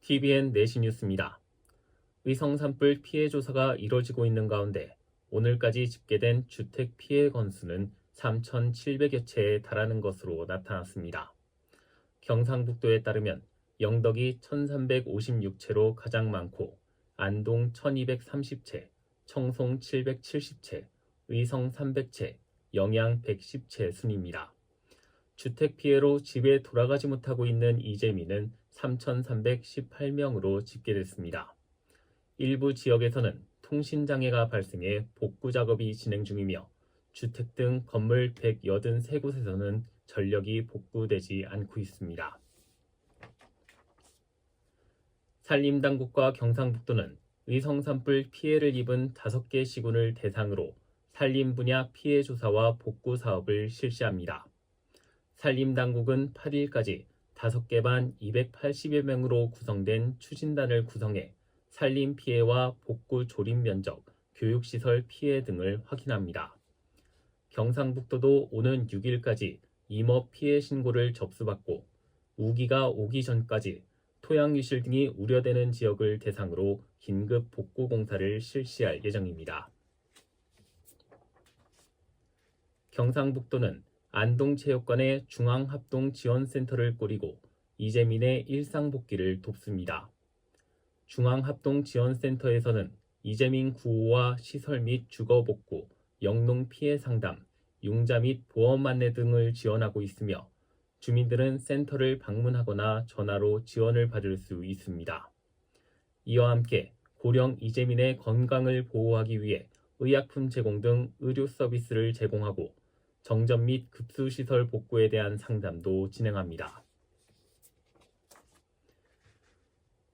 TVN 내시 뉴스입니다. 의성 산불 피해 조사가 이뤄지고 있는 가운데 오늘까지 집계된 주택 피해 건수는 3,700여 채에 달하는 것으로 나타났습니다. 경상북도에 따르면 영덕이 1,356채로 가장 많고 안동 1,230채, 청송 770채, 의성 300채, 영양 110채 순입니다. 주택 피해로 집에 돌아가지 못하고 있는 이재민은 3,318명으로 집계됐습니다. 일부 지역에서는 통신장애가 발생해 복구 작업이 진행 중이며 주택 등 건물 183곳에서는 전력이 복구되지 않고 있습니다. 산림당국과 경상북도는 의성 산불 피해를 입은 5개 시군을 대상으로 산림 분야 피해 조사와 복구 사업을 실시합니다. 산림당국은 8일까지 5개 반 280여 명으로 구성된 추진단을 구성해 산림 피해와 복구 조립 면적, 교육시설 피해 등을 확인합니다. 경상북도도 오는 6일까지 임업 피해 신고를 접수받고 우기가 오기 전까지 토양 유실 등이 우려되는 지역을 대상으로 긴급 복구 공사를 실시할 예정입니다. 경상북도는 안동체육관에 중앙합동지원센터를 꾸리고 이재민의 일상복귀를 돕습니다. 중앙합동지원센터에서는 이재민 구호와 시설 및 주거복구, 영농 피해 상담, 융자 및 보험 안내 등을 지원하고 있으며 주민들은 센터를 방문하거나 전화로 지원을 받을 수 있습니다. 이와 함께 고령 이재민의 건강을 보호하기 위해 의약품 제공 등 의료 서비스를 제공하고 정전 및 급수시설 복구에 대한 상담도 진행합니다.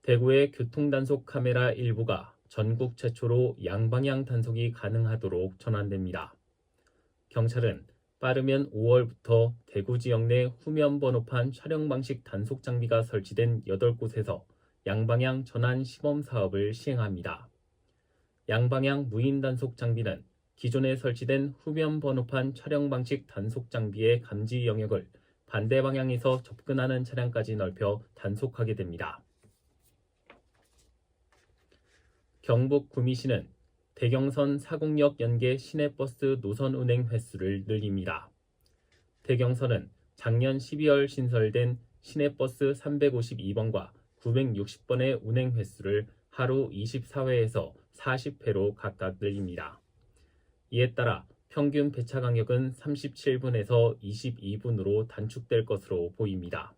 대구의 교통단속 카메라 일부가 전국 최초로 양방향 단속이 가능하도록 전환됩니다. 경찰은 빠르면 5월부터 대구 지역 내 후면 번호판 촬영 방식 단속 장비가 설치된 8곳에서 양방향 전환 시범 사업을 시행합니다. 양방향 무인 단속 장비는 기존에 설치된 후면 번호판 촬영 방식 단속 장비의 감지 영역을 반대 방향에서 접근하는 차량까지 넓혀 단속하게 됩니다. 경북 구미시는 대경선 사곡역 연계 시내버스 노선 운행 횟수를 늘립니다. 대경선은 작년 12월 신설된 시내버스 352번과 960번의 운행 횟수를 하루 24회에서 40회로 각각 늘립니다. 이에 따라 평균 배차 간격은 37분에서 22분으로 단축될 것으로 보입니다.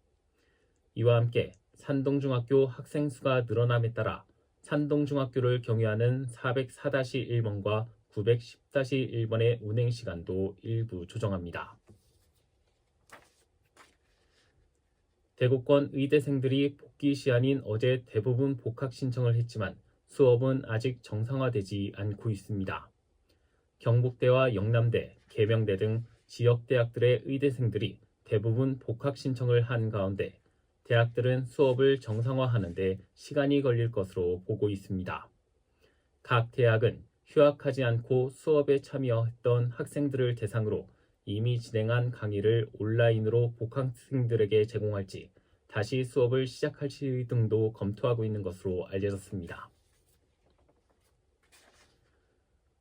이와 함께 산동중학교 학생 수가 늘어남에 따라 산동중학교를 경유하는 404-1번과 910-1번의 운행 시간도 일부 조정합니다. 대구권 의대생들이 복귀 시한인 어제 대부분 복학 신청을 했지만 수업은 아직 정상화되지 않고 있습니다. 경북대와 영남대, 계명대 등 지역대학들의 의대생들이 대부분 복학 신청을 한 가운데 대학들은 수업을 정상화하는 데 시간이 걸릴 것으로 보고 있습니다. 각 대학은 휴학하지 않고 수업에 참여했던 학생들을 대상으로 이미 진행한 강의를 온라인으로 복학생들에게 제공할지 다시 수업을 시작할지 등도 검토하고 있는 것으로 알려졌습니다.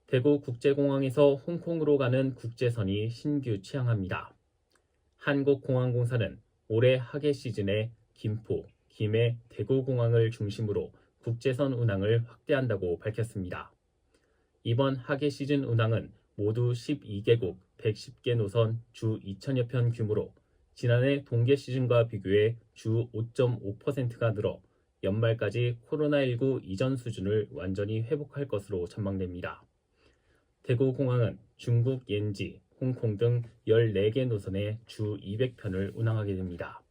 대구국제공항에서 홍콩으로 가는 국제선이 신규 취항합니다. 한국공항공사는 올해 하계 시즌에 김포, 김해, 대구공항을 중심으로 국제선 운항을 확대한다고 밝혔습니다. 이번 하계 시즌 운항은 모두 12개국 110개 노선 주 2,000여 편 규모로 지난해 동계 시즌과 비교해 주 5.5%가 늘어 연말까지 코로나19 이전 수준을 완전히 회복할 것으로 전망됩니다. 대구공항은 중국 옌지, 홍콩 등 14개 노선에 주 200편을 운항하게 됩니다.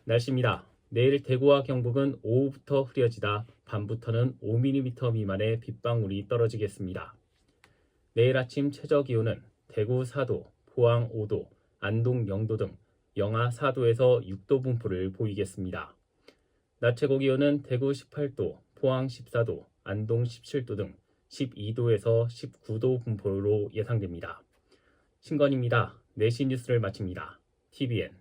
날씨입니다. 내일 대구와 경북은 오후부터 흐려지다 밤부터는 5mm 미만의 빗방울이 떨어지겠습니다. 내일 아침 최저기온은 대구 4도, 포항 5도, 안동 0도 등 영하 4도에서 6도 분포를 보이겠습니다. 낮 최고기온은 대구 18도, 포항 14도, 안동 17도 등 12도에서 19도 분포로 예상됩니다. 신건입니다. 내시 뉴스를 마칩니다. TVN